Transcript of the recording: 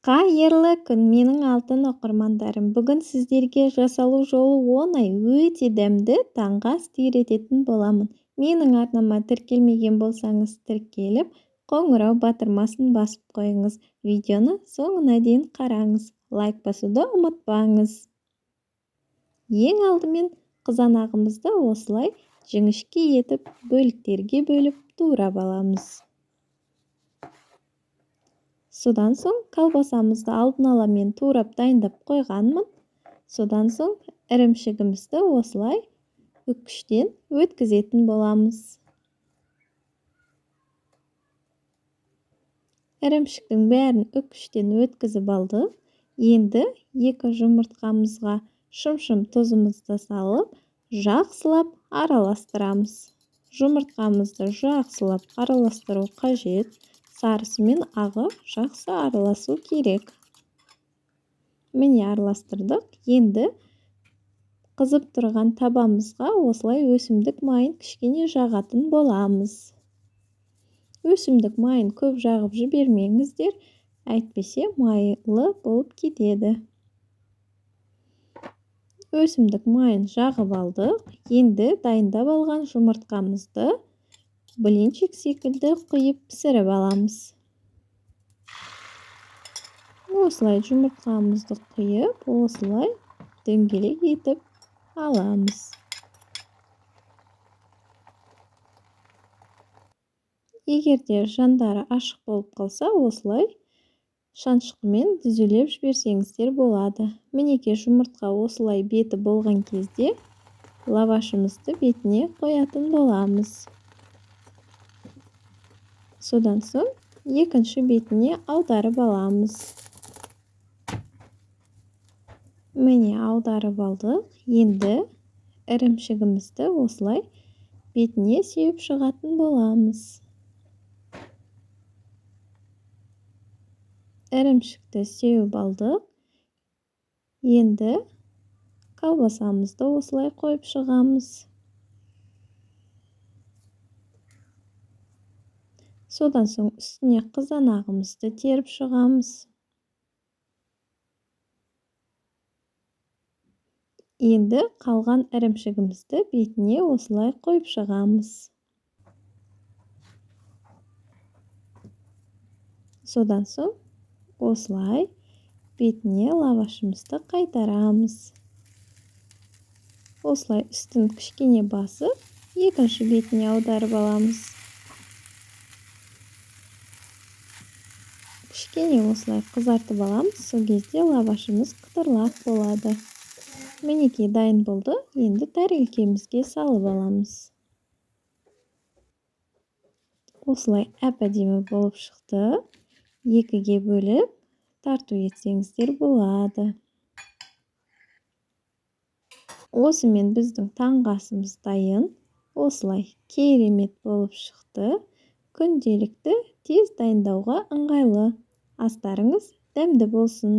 Қайырлы күн, менің алтын оқырмандарым. Бүгін сіздерге жасалу жолы оңай, өте дәмді таңғы ас үйрететін боламын. Менің арнама тіркелмеген болсаңыз, тіркеліп, қоңырау батырмасын басып қойыңыз. Видеоны соңына дейін қараңыз. Лайк басуды ұмытпаңыз. Ең алдымен қызанағымызды осылай жіңішке етіп, бөліктерге бөліп турап аламыз. Содан соң колбасамызды алдын ала мен турап дайындап қойғанмын. Содан соң ірімшігімізді осылай үккіштен өткізетін боламыз. Ірімшіктің бәрін үккіштен өткізіп алдық. Енді 2 жұмыртқамызға шым-шым тұзымызды салып, жақсылап араластырамыз. Жұмыртқамызды жақсылап араластыру қажет. Сарысы мен ағы жақсы араласу керек. Міне араластырдық. Енді қызып тұрған табамызға осылай өсімдік майын кішкене жағатын боламыз. Өсімдік майын көп жағып жібермеңіздер, әйтпесе майлы болып кетеді. Өсімдік майын жағып алдық. Енді дайындап алған жұмыртқамызды блинчик секілді құйып пісіріп аламыз. Осылай жұмыртқамызды құйып, осылай дөңгелек етіп аламыз. Егерде жандары ашық болып қалса, осылай шаншқымен дүзелеп жіберсеңіздер болады. Мінеке жұмыртқа осылай беті болған кезде лавашымызды бетіне қоятын боламыз. Содан соң екінші бетіне аударып аламыз. Міне аударып алдық. Енді ірімшігімізді осылай бетіне сеуіп шығатын боламыз. Ірімшікті сеуіп алдық. Енді колбасамызды осылай қойып шығамыз. Содан соң үстіне қызанағымызды теріп шығамыз. Енді қалған ірімшігімізді бетіне осылай қойып шығамыз. Содан соң осылай бетіне лавашымызды қайтарамыз. Осылай үстін кішкене басып, екінші бетіне аударып аламыз. Кішкене осылай қызартып аламыз. Сол кезде лавашымыз қытырлақ болады. Мінеке дайын болды. Енді тәрелкемізге салып аламыз. Осылай әп-әдемі болып шықты. Екіге бөліп тарту етсеңіздер болады. Осымен біздің таңғы асымыз дайын. Осылай керемет болып шықты. Күнделікті тез дайындауға ыңғайлы. Астарыңыз дәмді болсын.